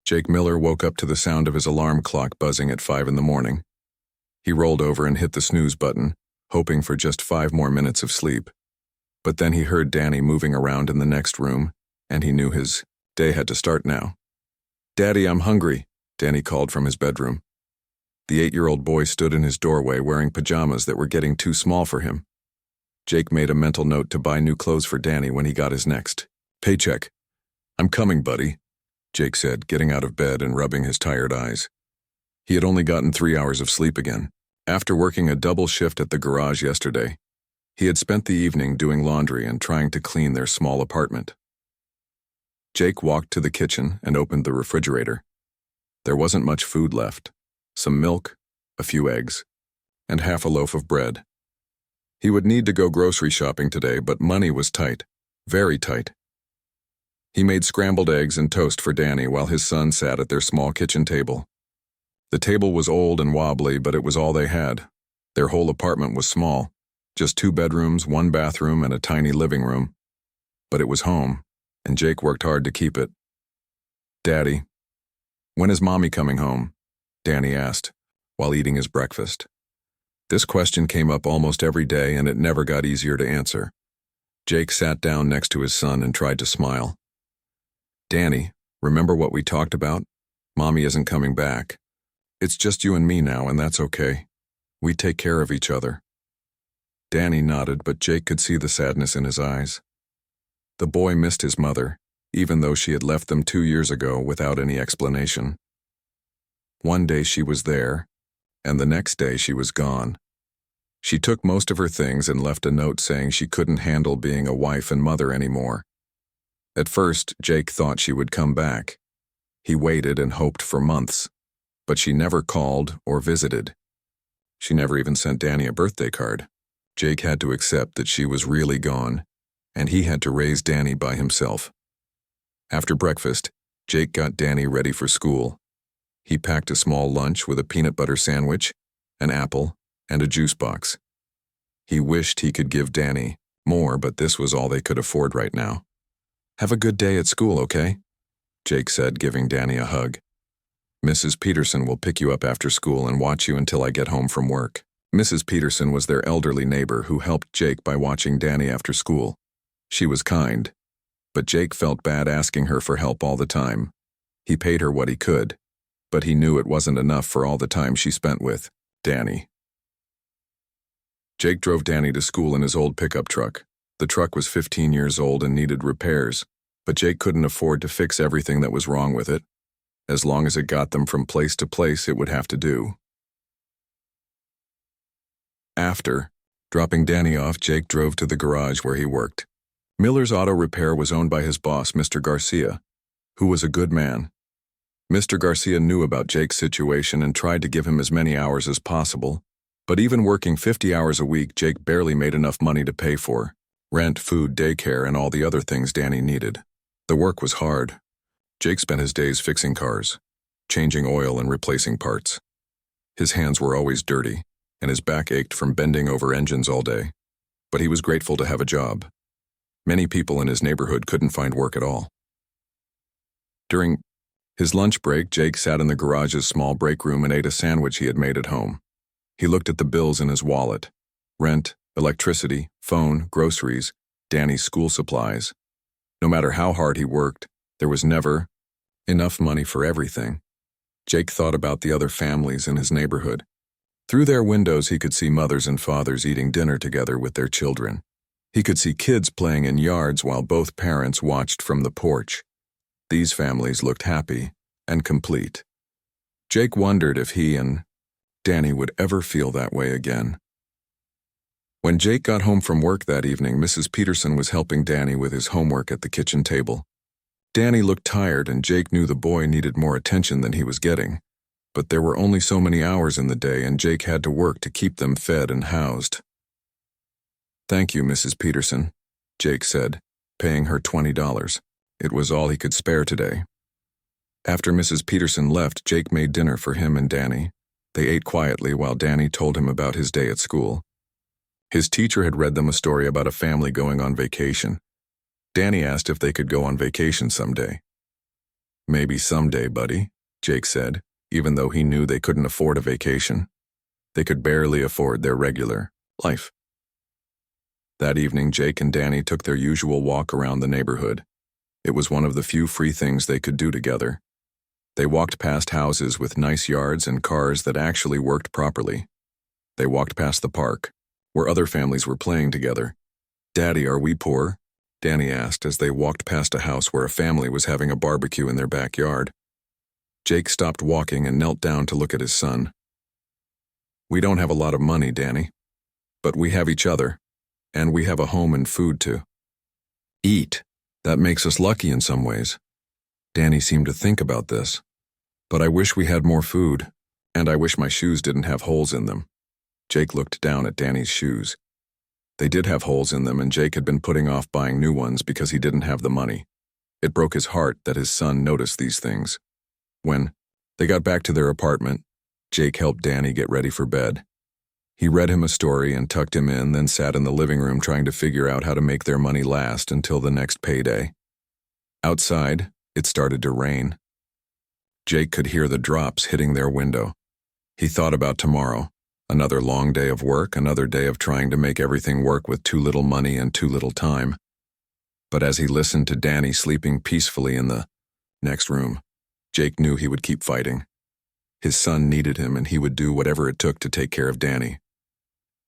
Jake Miller woke up to the sound of his alarm clock buzzing at 5 in the morning. He rolled over and hit the snooze button, hoping for just 5 more minutes of sleep. But then he heard Danny moving around in the next room, and he knew his day had to start now. "Daddy, I'm hungry," Danny called from his bedroom. The 8-year-old boy stood in his doorway wearing pajamas that were getting too small for him. Jake made a mental note to buy new clothes for Danny when he got his next paycheck. "I'm coming, buddy," Jake said, getting out of bed and rubbing his tired eyes. He had only gotten 3 hours of sleep again. After working a double shift at the garage yesterday, he had spent the evening doing laundry and trying to clean their small apartment. Jake walked to the kitchen and opened the refrigerator. There wasn't much food left. Some milk, a few eggs, and half a loaf of bread. He would need to go grocery shopping today, but money was tight, very tight. He made scrambled eggs and toast for Danny while his son sat at their small kitchen table. The table was old and wobbly, but it was all they had. Their whole apartment was small, just 2 bedrooms, 1 bathroom, and a tiny living room. But it was home, and Jake worked hard to keep it. "Daddy, when is Mommy coming home?" Danny asked, while eating his breakfast. This question came up almost every day, and it never got easier to answer. Jake sat down next to his son and tried to smile. "Danny, remember what we talked about? Mommy isn't coming back. It's just you and me now, and that's okay. We take care of each other." Danny nodded, but Jake could see the sadness in his eyes. The boy missed his mother, even though she had left them 2 years ago without any explanation. One day she was there, and the next day she was gone. She took most of her things and left a note saying she couldn't handle being a wife and mother anymore. At first, Jake thought she would come back. He waited and hoped for months, but she never called or visited. She never even sent Danny a birthday card. Jake had to accept that she was really gone, and he had to raise Danny by himself. After breakfast, Jake got Danny ready for school. He packed a small lunch with a peanut butter sandwich, an apple, and a juice box. He wished he could give Danny more, but this was all they could afford right now. "Have a good day at school, okay?" Jake said, giving Danny a hug. "Mrs. Peterson will pick you up after school and watch you until I get home from work." Mrs. Peterson was their elderly neighbor who helped Jake by watching Danny after school. She was kind, but Jake felt bad asking her for help all the time. He paid her what he could, but he knew it wasn't enough for all the time she spent with Danny. Jake drove Danny to school in his old pickup truck. The truck was 15 years old and needed repairs, but Jake couldn't afford to fix everything that was wrong with it. As long as it got them from place to place, it would have to do. After dropping Danny off, Jake drove to the garage where he worked. Miller's Auto Repair was owned by his boss, Mr. Garcia, who was a good man. Mr. Garcia knew about Jake's situation and tried to give him as many hours as possible, but even working 50 hours a week, Jake barely made enough money to pay for rent, food, daycare, and all the other things Danny needed. The work was hard. Jake spent his days fixing cars, changing oil and replacing parts. His hands were always dirty, and his back ached from bending over engines all day. But he was grateful to have a job. Many people in his neighborhood couldn't find work at all. During his lunch break, Jake sat in the garage's small break room and ate a sandwich he had made at home. He looked at the bills in his wallet: rent, electricity, phone, groceries, Danny's school supplies. No matter how hard he worked, there was never enough money for everything. Jake thought about the other families in his neighborhood. Through their windows, he could see mothers and fathers eating dinner together with their children. He could see kids playing in yards while both parents watched from the porch. These families looked happy and complete. Jake wondered if he and Danny would ever feel that way again. When Jake got home from work that evening, Mrs. Peterson was helping Danny with his homework at the kitchen table. Danny looked tired, and Jake knew the boy needed more attention than he was getting. But there were only so many hours in the day, and Jake had to work to keep them fed and housed. "Thank you, Mrs. Peterson," Jake said, paying her $20. It was all he could spare today. After Mrs. Peterson left, Jake made dinner for him and Danny. They ate quietly while Danny told him about his day at school. His teacher had read them a story about a family going on vacation. Danny asked if they could go on vacation someday. Maybe someday, buddy, Jake said, even though he knew they couldn't afford a vacation. They could barely afford their regular life. That evening, Jake and Danny took their usual walk around the neighborhood. It was one of the few free things they could do together. They walked past houses with nice yards and cars that actually worked properly. They walked past the park, where other families were playing together. "Daddy, are we poor?" Danny asked as they walked past a house where a family was having a barbecue in their backyard. Jake stopped walking and knelt down to look at his son. "We don't have a lot of money, Danny, but we have each other, and we have a home and food to eat. That makes us lucky in some ways." Danny seemed to think about this. "But I wish we had more food, and I wish my shoes didn't have holes in them." Jake looked down at Danny's shoes. They did have holes in them, and Jake had been putting off buying new ones because he didn't have the money. It broke his heart that his son noticed these things. When they got back to their apartment, Jake helped Danny get ready for bed. He read him a story and tucked him in, then sat in the living room trying to figure out how to make their money last until the next payday. Outside, it started to rain. Jake could hear the drops hitting their window. He thought about tomorrow. Another long day of work, another day of trying to make everything work with too little money and too little time. But as he listened to Danny sleeping peacefully in the next room, Jake knew he would keep fighting. His son needed him, and he would do whatever it took to take care of Danny.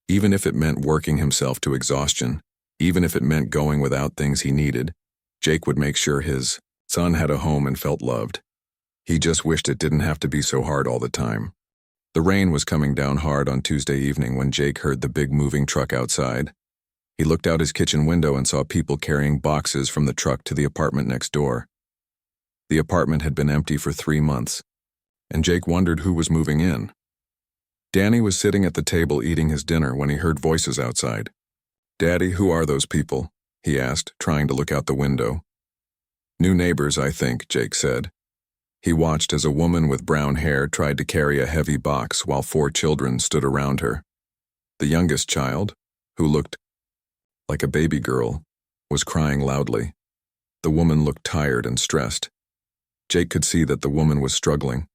Even if it meant working himself to exhaustion, even if it meant going without things he needed, Jake would make sure his son had a home and felt loved. He just wished it didn't have to be so hard all the time. The rain was coming down hard on Tuesday evening when Jake heard the big moving truck outside. He looked out his kitchen window and saw people carrying boxes from the truck to the apartment next door. The apartment had been empty for 3 months, and Jake wondered who was moving in. Danny was sitting at the table eating his dinner when he heard voices outside. "Daddy, who are those people?" he asked, trying to look out the window. "New neighbors, I think," Jake said. He watched as a woman with brown hair tried to carry a heavy box while 4 children stood around her. The youngest child, who looked like a baby girl, was crying loudly. The woman looked tired and stressed. Jake could see that the woman was struggling.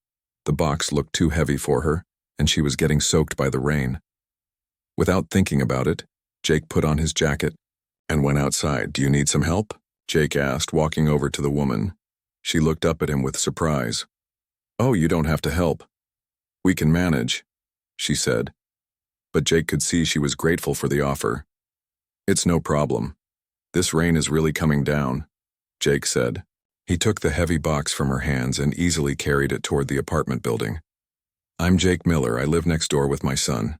The box looked too heavy for her, and she was getting soaked by the rain. Without thinking about it, Jake put on his jacket and went outside. "Do you need some help?" Jake asked, walking over to the woman. She looked up at him with surprise. "Oh, you don't have to help. We can manage," she said. But Jake could see she was grateful for the offer. "It's no problem. This rain is really coming down," Jake said. He took the heavy box from her hands and easily carried it toward the apartment building. "I'm Jake Miller. I live next door with my son."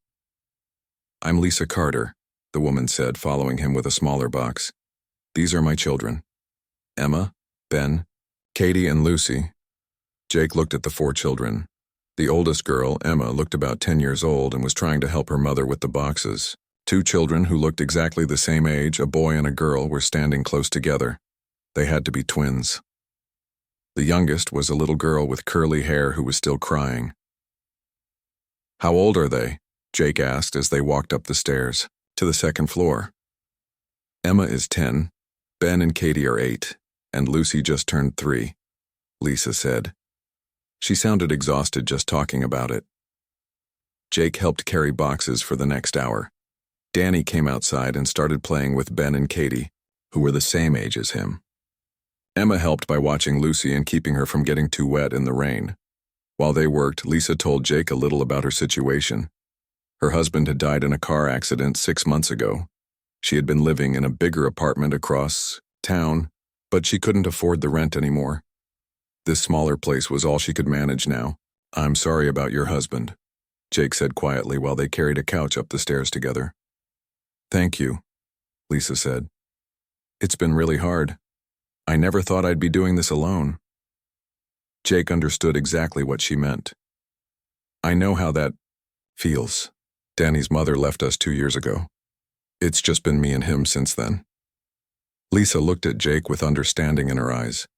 "I'm Lisa Carter," the woman said, following him with a smaller box. "These are my children. Emma, Ben, Katie, and Lucy." Jake looked at the 4 children. The oldest girl, Emma, looked about 10 years old and was trying to help her mother with the boxes. 2 children who looked exactly the same age, a boy and a girl, were standing close together. They had to be twins. The youngest was a little girl with curly hair who was still crying. "How old are they?" Jake asked as they walked up the stairs to the 2nd floor. "Emma is 10, Ben and Katie are 8, and Lucy just turned 3, Lisa said. She sounded exhausted just talking about it. Jake helped carry boxes for the next hour. Danny came outside and started playing with Ben and Katie, who were the same age as him. Emma helped by watching Lucy and keeping her from getting too wet in the rain. While they worked, Lisa told Jake a little about her situation. Her husband had died in a car accident 6 months ago. She had been living in a bigger apartment across town, but she couldn't afford the rent anymore. This smaller place was all she could manage now. "I'm sorry about your husband," Jake said quietly while they carried a couch up the stairs together. "Thank you," Lisa said. "It's been really hard. I never thought I'd be doing this alone." Jake understood exactly what she meant. "I know how that feels. Danny's mother left us 2 years ago. It's just been me and him since then." Lisa looked at Jake with understanding in her eyes.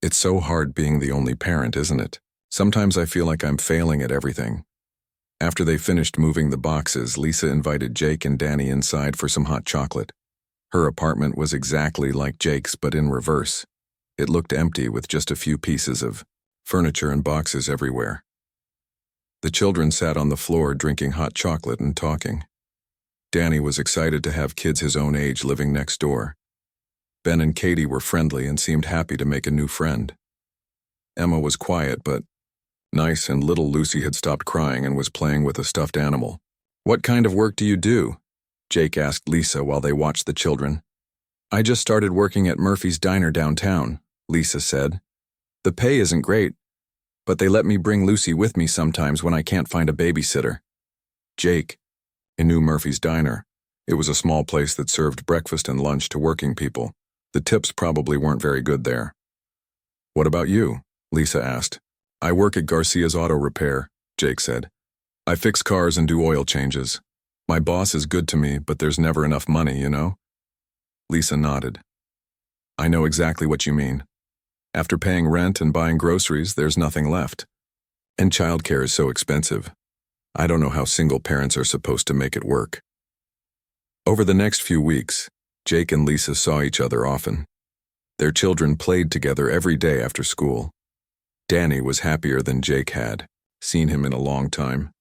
"It's so hard being the only parent, isn't it? Sometimes I feel like I'm failing at everything." After they finished moving the boxes, Lisa invited Jake and Danny inside for some hot chocolate. Her apartment was exactly like Jake's, but in reverse. It looked empty with just a few pieces of furniture and boxes everywhere. The children sat on the floor drinking hot chocolate and talking. Danny was excited to have kids his own age living next door. Ben and Katie were friendly and seemed happy to make a new friend. Emma was quiet but nice, and little Lucy had stopped crying and was playing with a stuffed animal. "What kind of work do you do?" Jake asked Lisa while they watched the children. "I just started working at Murphy's Diner downtown," Lisa said. "The pay isn't great, but they let me bring Lucy with me sometimes when I can't find a babysitter." Jake, he knew Murphy's Diner. It was a small place that served breakfast and lunch to working people. The tips probably weren't very good there. "What about you?" Lisa asked. "I work at Garcia's Auto Repair," Jake said. "I fix cars and do oil changes. My boss is good to me, but there's never enough money, you know?" Lisa nodded. "I know exactly what you mean. After paying rent and buying groceries, there's nothing left. And childcare is so expensive. I don't know how single parents are supposed to make it work." Over the next few weeks, Jake and Lisa saw each other often. Their children played together every day after school. Danny was happier than Jake had seen him in a long time.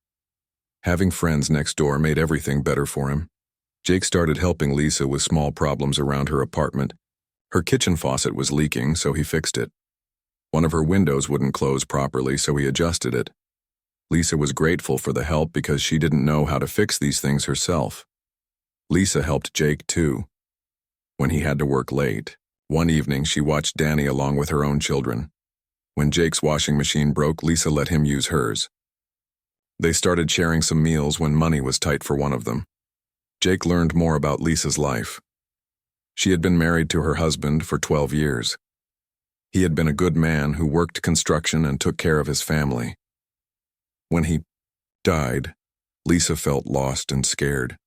Having friends next door made everything better for him. Jake started helping Lisa with small problems around her apartment. Her kitchen faucet was leaking, so he fixed it. One of her windows wouldn't close properly, so he adjusted it. Lisa was grateful for the help because she didn't know how to fix these things herself. Lisa helped Jake too. When he had to work late, one evening she watched Danny along with her own children. When Jake's washing machine broke, Lisa let him use hers. They started sharing some meals when money was tight for one of them. Jake learned more about Lisa's life. She had been married to her husband for 12 years. He had been a good man who worked construction and took care of his family. When he died, Lisa felt lost and scared.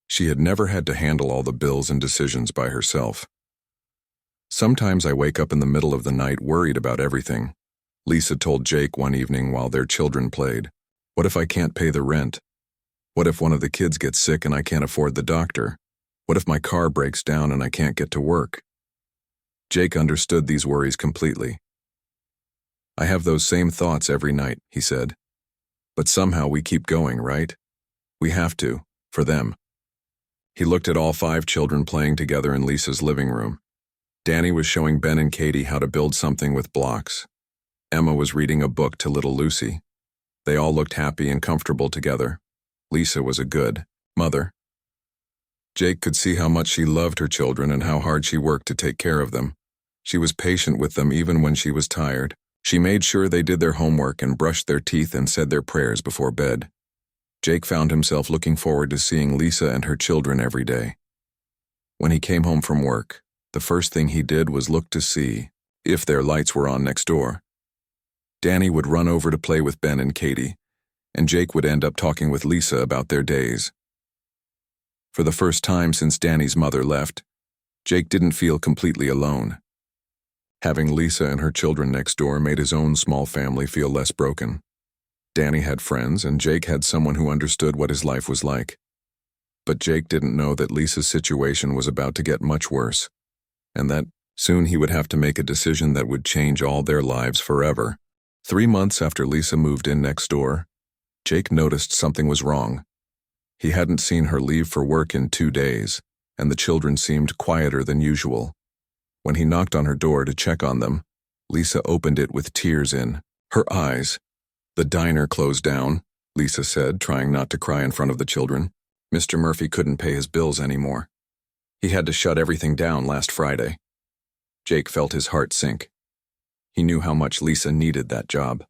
She had never had to handle all the bills and decisions by herself. "Sometimes I wake up in the middle of the night worried about everything," Lisa told Jake one evening while their children played. "What if I can't pay the rent? What if one of the kids gets sick and I can't afford the doctor? What if my car breaks down and I can't get to work?" Jake understood these worries completely. "I have those same thoughts every night," he said. "But somehow we keep going, right? We have to, for them." He looked at all 5 children playing together in Lisa's living room. Danny was showing Ben and Katie how to build something with blocks. Emma was reading a book to little Lucy. They all looked happy and comfortable together. Lisa was a good mother. Jake could see how much she loved her children and how hard she worked to take care of them. She was patient with them even when she was tired. She made sure they did their homework and brushed their teeth and said their prayers before bed. Jake found himself looking forward to seeing Lisa and her children every day. When he came home from work, the first thing he did was look to see if their lights were on next door. Danny would run over to play with Ben and Katie, and Jake would end up talking with Lisa about their days. For the first time since Danny's mother left, Jake didn't feel completely alone. Having Lisa and her children next door made his own small family feel less broken. Danny had friends, and Jake had someone who understood what his life was like. But Jake didn't know that Lisa's situation was about to get much worse, and that soon he would have to make a decision that would change all their lives forever. 3 months after Lisa moved in next door, Jake noticed something was wrong. He hadn't seen her leave for work in 2 days, and the children seemed quieter than usual. When he knocked on her door to check on them, Lisa opened it with tears in her eyes. "The diner closed down," Lisa said, trying not to cry in front of the children. "Mr. Murphy couldn't pay his bills anymore. He had to shut everything down last Friday." Jake felt his heart sink. He knew how much Lisa needed that job.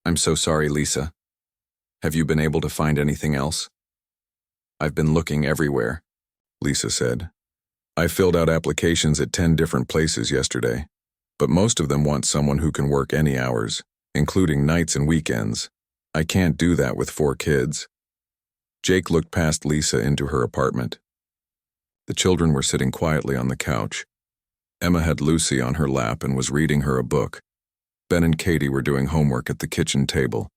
"I'm so sorry, Lisa. Have you been able to find anything else?" "I've been looking everywhere," Lisa said. "I filled out applications at 10 different places yesterday, but most of them want someone who can work any hours, including nights and weekends. I can't do that with 4 kids." Jake looked past Lisa into her apartment. The children were sitting quietly on the couch. Emma had Lucy on her lap and was reading her a book. Ben and Katie were doing homework at the kitchen table.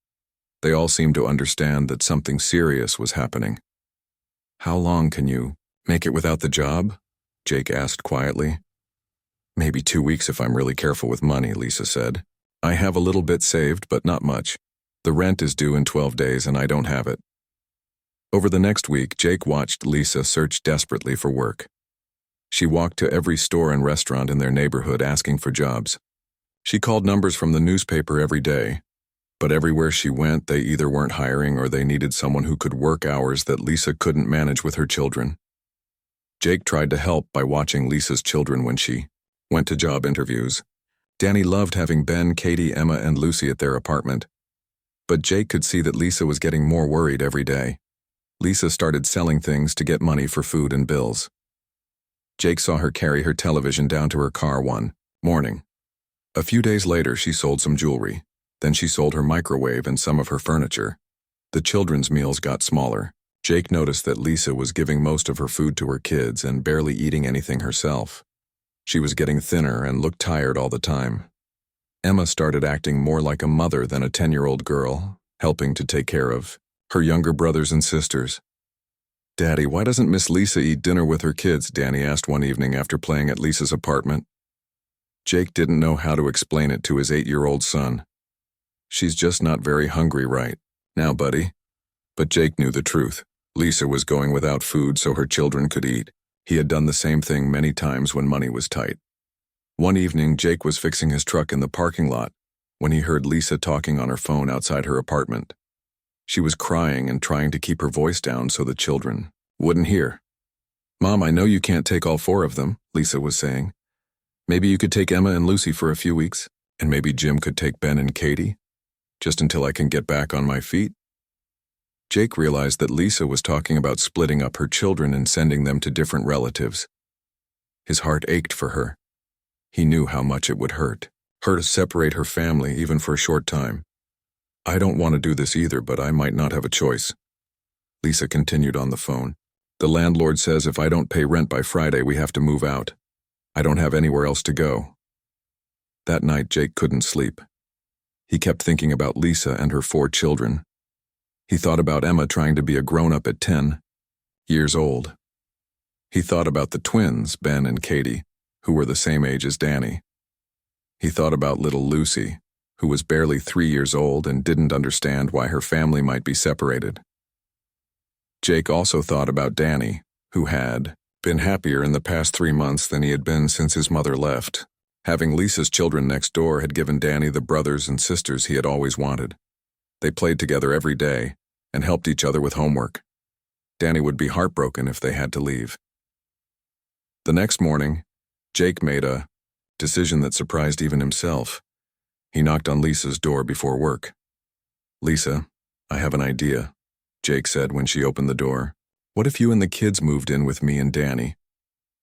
They all seemed to understand that something serious was happening. "How long can you make it without the job?" Jake asked quietly. Maybe 2 weeks if I'm really careful with money, Lisa said. I have a little bit saved, but not much. The rent is due in 12 days and I don't have it. Over the next week, Jake watched Lisa search desperately for work. She walked to every store and restaurant in their neighborhood asking for jobs. She called numbers from the newspaper every day, but everywhere she went, they either weren't hiring or they needed someone who could work hours that Lisa couldn't manage with her children. Jake tried to help by watching Lisa's children when she went to job interviews. Danny loved having Ben, Katie, Emma, and Lucy at their apartment. But Jake could see that Lisa was getting more worried every day. Lisa started selling things to get money for food and bills. Jake saw her carry her television down to her car one morning. A few days later, she sold some jewelry. Then she sold her microwave and some of her furniture. The children's meals got smaller. Jake noticed that Lisa was giving most of her food to her kids and barely eating anything herself. She was getting thinner and looked tired all the time. Emma started acting more like a mother than a 10-year-old girl, helping to take care of her younger brothers and sisters. "Daddy, why doesn't Miss Lisa eat dinner with her kids?" Danny asked one evening after playing at Lisa's apartment. Jake didn't know how to explain it to his 8-year-old son. "She's just not very hungry right now, buddy." But Jake knew the truth. Lisa was going without food so her children could eat. He had done the same thing many times when money was tight. One evening, Jake was fixing his truck in the parking lot when he heard Lisa talking on her phone outside her apartment. She was crying and trying to keep her voice down so the children wouldn't hear. "Mom, I know you can't take all 4 of them," Lisa was saying. "Maybe you could take Emma and Lucy for a few weeks, and maybe Jim could take Ben and Katie, just until I can get back on my feet." Jake realized that Lisa was talking about splitting up her children and sending them to different relatives. His heart ached for her. He knew how much it would hurt her to separate her family even for a short time. "I don't want to do this either, but I might not have a choice." Lisa continued on the phone. "The landlord says if I don't pay rent by Friday, we have to move out. I don't have anywhere else to go." That night, Jake couldn't sleep. He kept thinking about Lisa and her 4 children. He thought about Emma trying to be a grown-up at 10 years old. He thought about the twins, Ben and Katie, who were the same age as Danny. He thought about little Lucy, who was barely 3 years old and didn't understand why her family might be separated. Jake also thought about Danny, who had been happier in the past 3 months than he had been since his mother left. Having Lisa's children next door had given Danny the brothers and sisters he had always wanted. They played together every day and helped each other with homework. Danny would be heartbroken if they had to leave. The next morning, Jake made a decision that surprised even himself. He knocked on Lisa's door before work. "Lisa, I have an idea," Jake said when she opened the door. "What if you and the kids moved in with me and Danny?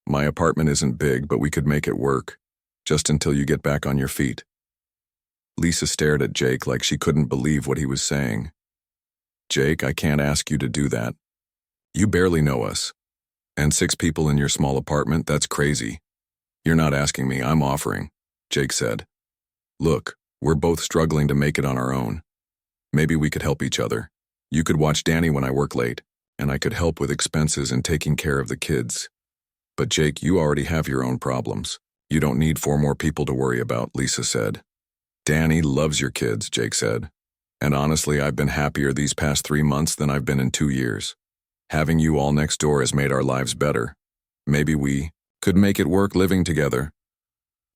My apartment isn't big, but we could make it work, just until you get back on your feet." Lisa stared at Jake like she couldn't believe what he was saying. "Jake, I can't ask you to do that. You barely know us. And 6 people in your small apartment, that's crazy. You're not asking me, I'm offering," Jake said. "Look, we're both struggling to make it on our own. Maybe we could help each other. You could watch Danny when I work late, and I could help with expenses and taking care of the kids. But Jake, you already have your own problems. You don't need 4 more people to worry about," Lisa said. "Danny loves your kids," Jake said. "And honestly, I've been happier these past 3 months than I've been in 2 years. Having you all next door has made our lives better. Maybe we could make it work living together."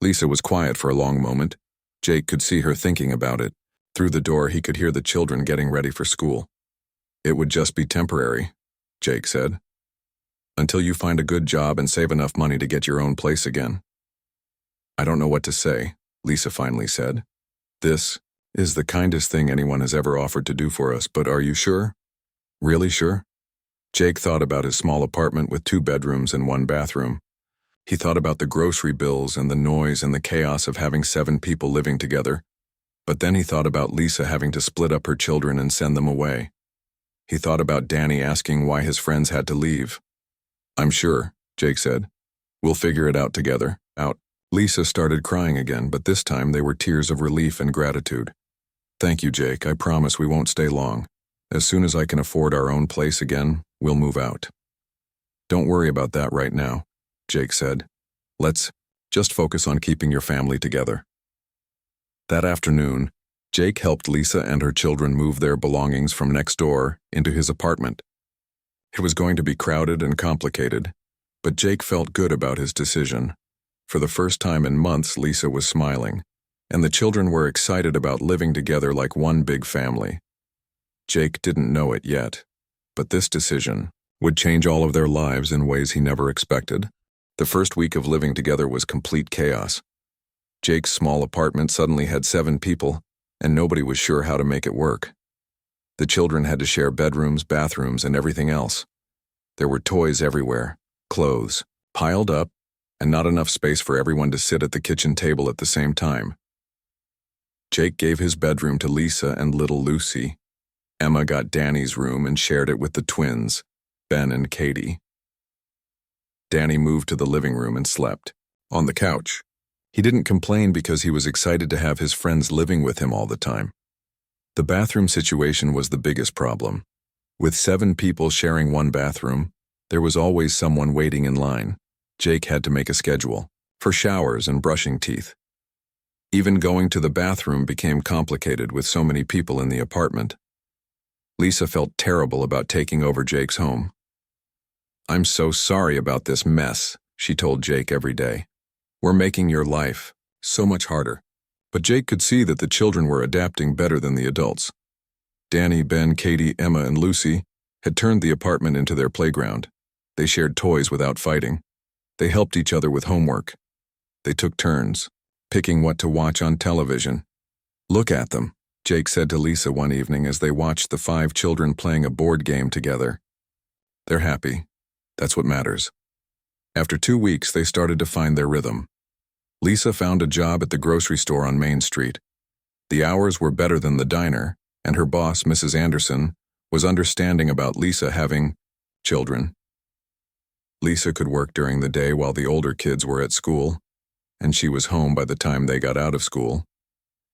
Lisa was quiet for a long moment. Jake could see her thinking about it. Through the door, he could hear the children getting ready for school. "It would just be temporary," Jake said. "Until you find a good job and save enough money to get your own place again." "I don't know what to say," Lisa finally said. "This is the kindest thing anyone has ever offered to do for us, but are you sure? Really sure?" Jake thought about his small apartment with 2 bedrooms and 1 bathroom. He thought about the grocery bills and the noise and the chaos of having 7 people living together. But then he thought about Lisa having to split up her children and send them away. He thought about Danny asking why his friends had to leave. "I'm sure," Jake said. "We'll figure it out together." Out. Lisa started crying again, but this time they were tears of relief and gratitude. "Thank you, Jake. I promise we won't stay long. As soon as I can afford our own place again, we'll move out." "Don't worry about that right now," Jake said. "Let's Just focus on keeping your family together. That afternoon, Jake helped Lisa and her children move their belongings from next door into his apartment. It was going to be crowded and complicated, but Jake felt good about his decision. For the first time in months, Lisa was smiling, and the children were excited about living together like one big family. Jake didn't know it yet, but this decision would change all of their lives in ways he never expected. The first week of living together was complete chaos. Jake's small apartment suddenly had 7 people, and nobody was sure how to make it work. The children had to share bedrooms, bathrooms, and everything else. There were toys everywhere, clothes, piled up, and not enough space for everyone to sit at the kitchen table at the same time. Jake gave his bedroom to Lisa and little Lucy. Emma got Danny's room and shared it with the twins, Ben and Katie. Danny moved to the living room and slept on the couch. He didn't complain because he was excited to have his friends living with him all the time. The bathroom situation was the biggest problem. With 7 people sharing one bathroom, there was always someone waiting in line. Jake had to make a schedule for showers and brushing teeth. Even going to the bathroom became complicated with so many people in the apartment. Lisa felt terrible about taking over Jake's home. "I'm so sorry about this mess," she told Jake every day. "We're making your life so much harder." But Jake could see that the children were adapting better than the adults. Danny, Ben, Katie, Emma, and Lucy had turned the apartment into their playground. They shared toys without fighting. They helped each other with homework. They took turns, picking what to watch on television. "Look at them," Jake said to Lisa one evening as they watched the 5 children playing a board game together. "They're happy. That's what matters." After 2 weeks, they started to find their rhythm. Lisa found a job at the grocery store on Main Street. The hours were better than the diner, and her boss, Mrs. Anderson, was understanding about Lisa having children. Lisa could work during the day while the older kids were at school, and she was home by the time they got out of school.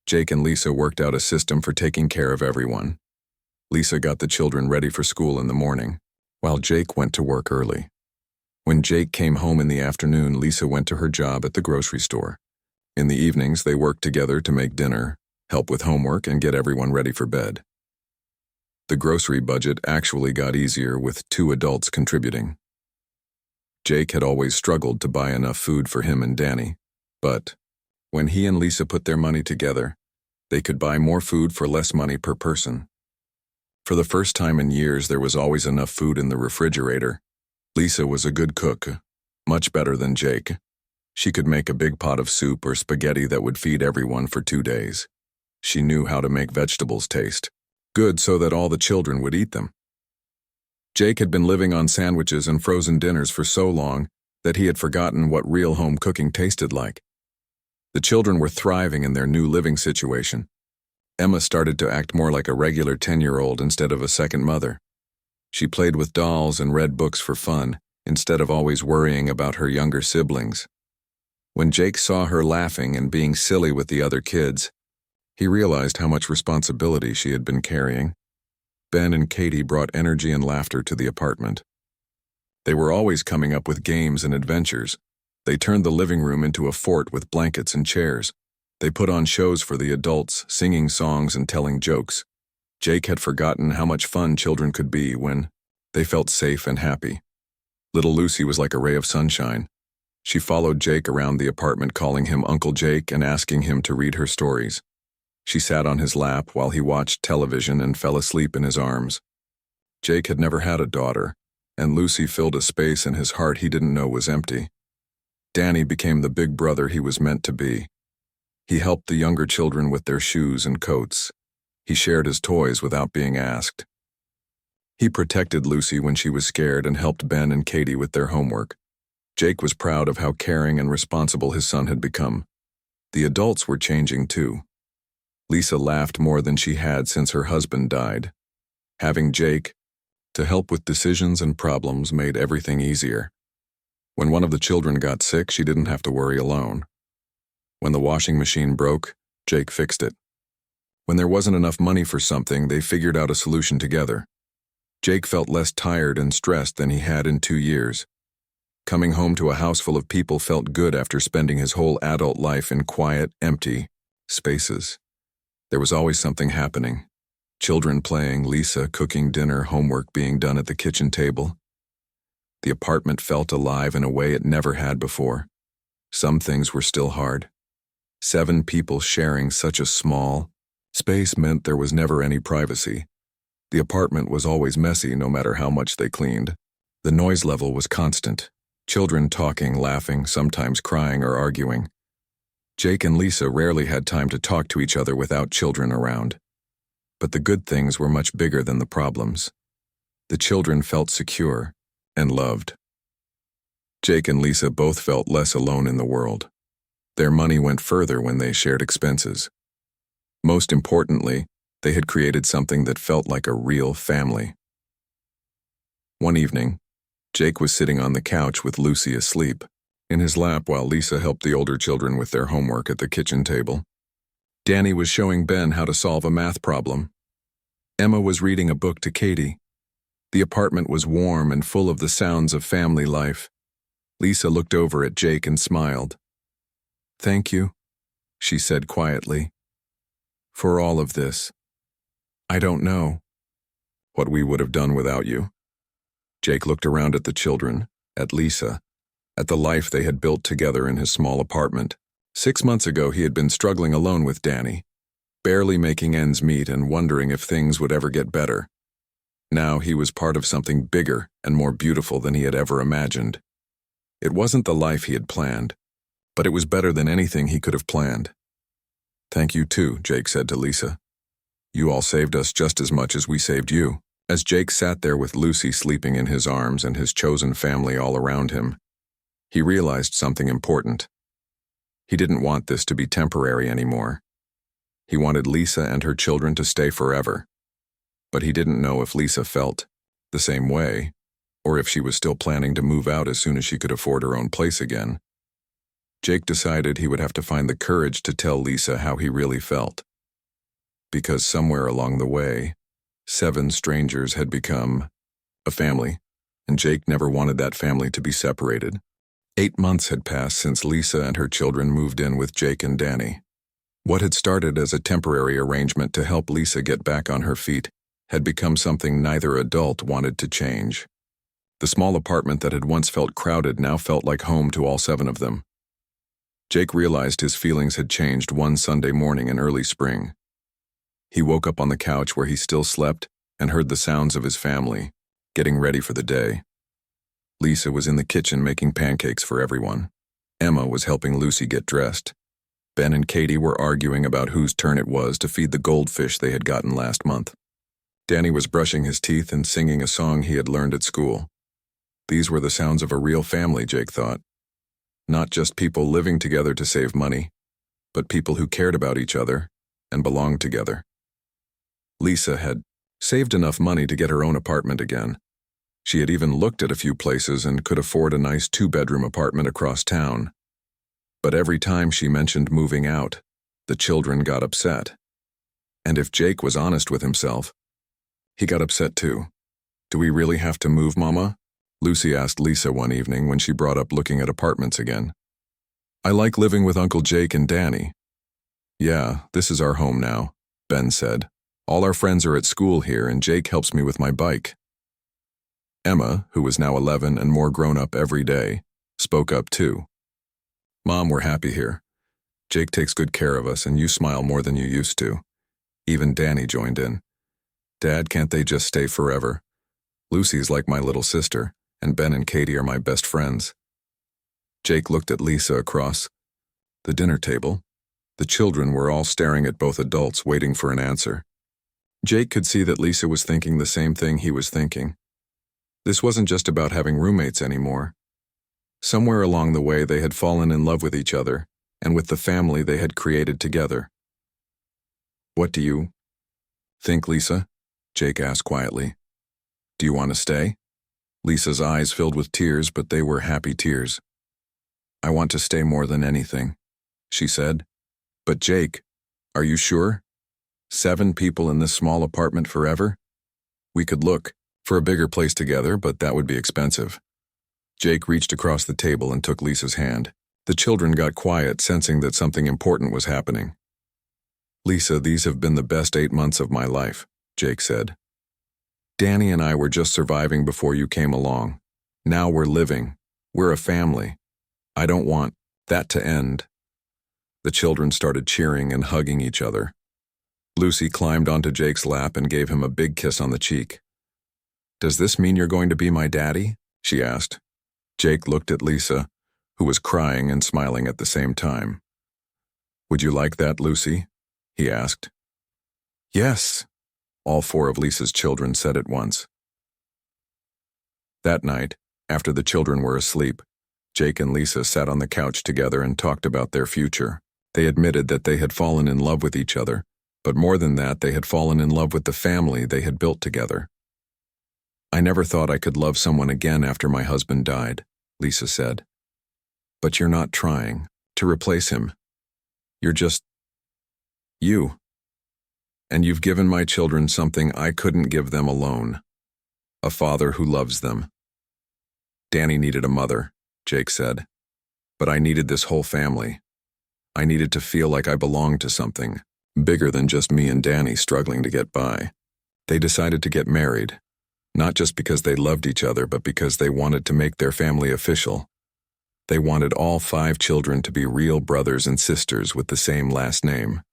Jake and Lisa worked out a system for taking care of everyone. Lisa got the children ready for school in the morning, while Jake went to work early. When Jake came home in the afternoon, Lisa went to her job at the grocery store. In the evenings, they worked together to make dinner, help with homework, and get everyone ready for bed. The grocery budget actually got easier with 2 adults contributing. Jake had always struggled to buy enough food for him and Danny, but when he and Lisa put their money together, they could buy more food for less money per person. For the first time in years, there was always enough food in the refrigerator. Lisa was a good cook, much better than Jake. She could make a big pot of soup or spaghetti that would feed everyone for 2 days. She knew how to make vegetables taste good so that all the children would eat them. Jake had been living on sandwiches and frozen dinners for so long that he had forgotten what real home cooking tasted like. The children were thriving in their new living situation. Emma started to act more like a regular 10-year-old instead of a second mother. She played with dolls and read books for fun, instead of always worrying about her younger siblings. When Jake saw her laughing and being silly with the other kids, he realized how much responsibility she had been carrying. Ben and Katie brought energy and laughter to the apartment. They were always coming up with games and adventures. They turned the living room into a fort with blankets and chairs. They put on shows for the adults, singing songs and telling jokes. Jake had forgotten how much fun children could be when they felt safe and happy. Little Lucy was like a ray of sunshine. She followed Jake around the apartment, calling him Uncle Jake and asking him to read her stories. She sat on his lap while he watched television and fell asleep in his arms. Jake had never had a daughter, and Lucy filled a space in his heart he didn't know was empty. Danny became the big brother he was meant to be. He helped the younger children with their shoes and coats. He shared his toys without being asked. He protected Lucy when she was scared and helped Ben and Katie with their homework. Jake was proud of how caring and responsible his son had become. The adults were changing too. Lisa laughed more than she had since her husband died. Having Jake to help with decisions and problems made everything easier. When one of the children got sick, she didn't have to worry alone. When the washing machine broke, Jake fixed it. When there wasn't enough money for something, they figured out a solution together. Jake felt less tired and stressed than he had in 2 years. Coming home to a house full of people felt good after spending his whole adult life in quiet, empty spaces. There was always something happening. Children playing, Lisa cooking dinner, homework being done at the kitchen table. The apartment felt alive in a way it never had before. Some things were still hard. 7 people sharing such a small space meant there was never any privacy. The apartment was always messy no matter how much they cleaned. The noise level was constant. Children talking, laughing, sometimes crying or arguing. Jake and Lisa rarely had time to talk to each other without children around. But the good things were much bigger than the problems. The children felt secure and loved. Jake and Lisa both felt less alone in the world. Their money went further when they shared expenses. Most importantly, they had created something that felt like a real family. One evening, Jake was sitting on the couch with Lucy asleep in his lap while Lisa helped the older children with their homework at the kitchen table. Danny was showing Ben how to solve a math problem. Emma was reading a book to Katie. The apartment was warm and full of the sounds of family life. Lisa looked over at Jake and smiled. "Thank you," she said quietly, "for all of this. I don't know what we would have done without you." Jake looked around at the children, at Lisa, at the life they had built together in his small apartment. 6 months ago, he had been struggling alone with Danny, barely making ends meet and wondering if things would ever get better. Now he was part of something bigger and more beautiful than he had ever imagined. It wasn't the life he had planned, but it was better than anything he could have planned. "Thank you too," Jake said to Lisa. "You all saved us just as much as we saved you." As Jake sat there with Lucy sleeping in his arms and his chosen family all around him, he realized something important. He didn't want this to be temporary anymore. He wanted Lisa and her children to stay forever. But he didn't know if Lisa felt the same way, or if she was still planning to move out as soon as she could afford her own place again. Jake decided he would have to find the courage to tell Lisa how he really felt. Because somewhere along the way, 7 strangers had become a family, and Jake never wanted that family to be separated. 8 months had passed since Lisa and her children moved in with Jake and Danny. What had started as a temporary arrangement to help Lisa get back on her feet had become something neither adult wanted to change. The small apartment that had once felt crowded now felt like home to all 7 of them. Jake realized his feelings had changed one Sunday morning in early spring. He woke up on the couch where he still slept and heard the sounds of his family, getting ready for the day. Lisa was in the kitchen making pancakes for everyone. Emma was helping Lucy get dressed. Ben and Katie were arguing about whose turn it was to feed the goldfish they had gotten last month. Danny was brushing his teeth and singing a song he had learned at school. These were the sounds of a real family, Jake thought. Not just people living together to save money, but people who cared about each other and belonged together. Lisa had saved enough money to get her own apartment again. She had even looked at a few places and could afford a nice 2-bedroom apartment across town. But every time she mentioned moving out, the children got upset. And if Jake was honest with himself, he got upset too. "Do we really have to move, Mama?" Lucy asked Lisa one evening when she brought up looking at apartments again. "I like living with Uncle Jake and Danny." "Yeah, this is our home now," Ben said. "All our friends are at school here and Jake helps me with my bike." Emma, who was now 11 and more grown up every day, spoke up too. "Mom, we're happy here. Jake takes good care of us and you smile more than you used to." Even Danny joined in. "Dad, can't they just stay forever? Lucy's like my little sister, and Ben and Katie are my best friends." Jake looked at Lisa across the dinner table. The children were all staring at both adults, waiting for an answer. Jake could see that Lisa was thinking the same thing he was thinking. This wasn't just about having roommates anymore. Somewhere along the way, they had fallen in love with each other and with the family they had created together. "What do you think, Lisa?" Jake asked quietly. "Do you want to stay?" Lisa's eyes filled with tears, but they were happy tears. "I want to stay more than anything," she said. "But Jake, are you sure? 7 people in this small apartment forever? We could look for a bigger place together, but that would be expensive." Jake reached across the table and took Lisa's hand. The children got quiet, sensing that something important was happening. "Lisa, these have been the best 8 months of my life," Jake said. "Danny and I were just surviving before you came along. Now we're living. We're a family. I don't want that to end." The children started cheering and hugging each other. Lucy climbed onto Jake's lap and gave him a big kiss on the cheek. "Does this mean you're going to be my daddy?" she asked. Jake looked at Lisa, who was crying and smiling at the same time. "Would you like that, Lucy?" he asked. "Yes," all 4 of Lisa's children said at once. That night, after the children were asleep, Jake and Lisa sat on the couch together and talked about their future. They admitted that they had fallen in love with each other, but more than that, they had fallen in love with the family they had built together. "I never thought I could love someone again after my husband died," Lisa said. "But you're not trying to replace him. You're just you. And you've given my children something I couldn't give them alone. A father who loves them." "Danny needed a mother," Jake said. "But I needed this whole family. I needed to feel like I belonged to something bigger than just me and Danny struggling to get by." They decided to get married, not just because they loved each other, but because they wanted to make their family official. They wanted all 5 children to be real brothers and sisters with the same last name.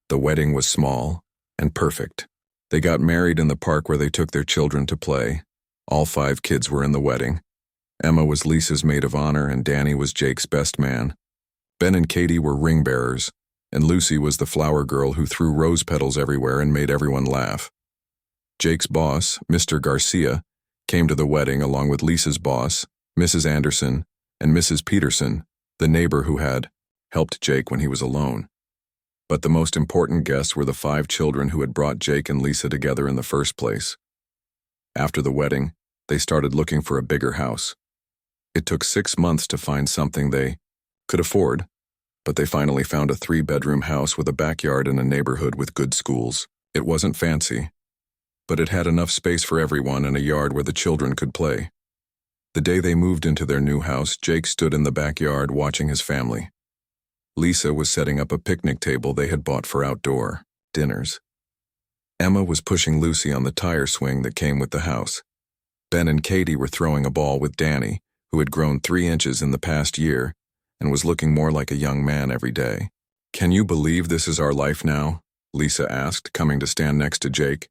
The wedding was small and perfect. They got married in the park where they took their children to play. All 5 kids were in the wedding. Emma was Lisa's maid of honor and Danny was Jake's best man. Ben and Katie were ring bearers, and Lucy was the flower girl who threw rose petals everywhere and made everyone laugh. Jake's boss, Mr. Garcia, came to the wedding along with Lisa's boss, Mrs. Anderson, and Mrs. Peterson, the neighbor who had helped Jake when he was alone. But the most important guests were the 5 children who had brought Jake and Lisa together in the first place. After the wedding, they started looking for a bigger house. It took 6 months to find something they could afford, but they finally found a 3-bedroom house with a backyard in a neighborhood with good schools. It wasn't fancy, but it had enough space for everyone and a yard where the children could play. The day they moved into their new house, Jake stood in the backyard watching his family. Lisa was setting up a picnic table they had bought for outdoor dinners. Emma was pushing Lucy on the tire swing that came with the house. Ben and Katie were throwing a ball with Danny, who had grown 3 inches in the past year and was looking more like a young man every day. "Can you believe this is our life now?" Lisa asked, coming to stand next to Jake.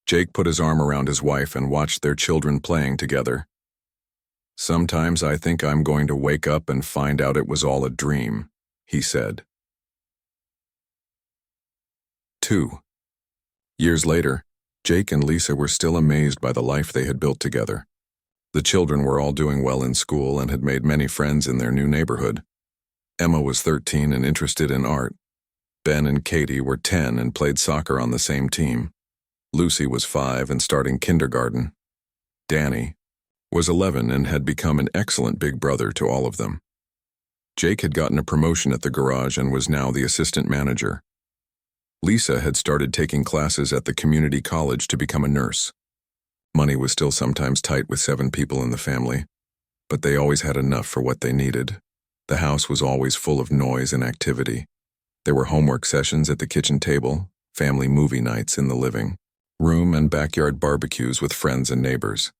Jake put his arm around his wife and watched their children playing together. "Sometimes I think I'm going to wake up and find out it was all a dream," he said. 2. Years later, Jake and Lisa were still amazed by the life they had built together. The children were all doing well in school and had made many friends in their new neighborhood. Emma was 13 and interested in art. Ben and Katie were 10 and played soccer on the same team. Lucy was 5 and starting kindergarten. Danny was 11 and had become an excellent big brother to all of them. Jake had gotten a promotion at the garage and was now the assistant manager. Lisa had started taking classes at the community college to become a nurse. Money was still sometimes tight with 7 people in the family, but they always had enough for what they needed. The house was always full of noise and activity. There were homework sessions at the kitchen table, family movie nights in the living room, and backyard barbecues with friends and neighbors.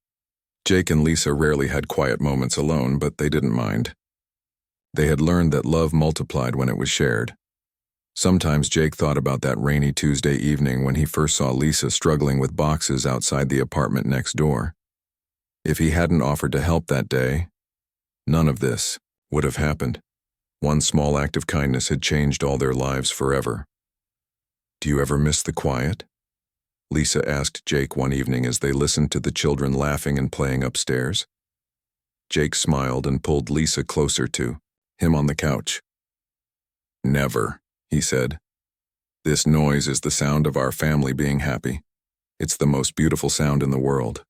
Jake and Lisa rarely had quiet moments alone, but they didn't mind. They had learned that love multiplied when it was shared. Sometimes Jake thought about that rainy Tuesday evening when he first saw Lisa struggling with boxes outside the apartment next door. If he hadn't offered to help that day, none of this would have happened. One small act of kindness had changed all their lives forever. "Do you ever miss the quiet?" Lisa asked Jake one evening as they listened to the children laughing and playing upstairs. Jake smiled and pulled Lisa closer to him on the couch. "Never," he said. "This noise is the sound of our family being happy. It's the most beautiful sound in the world."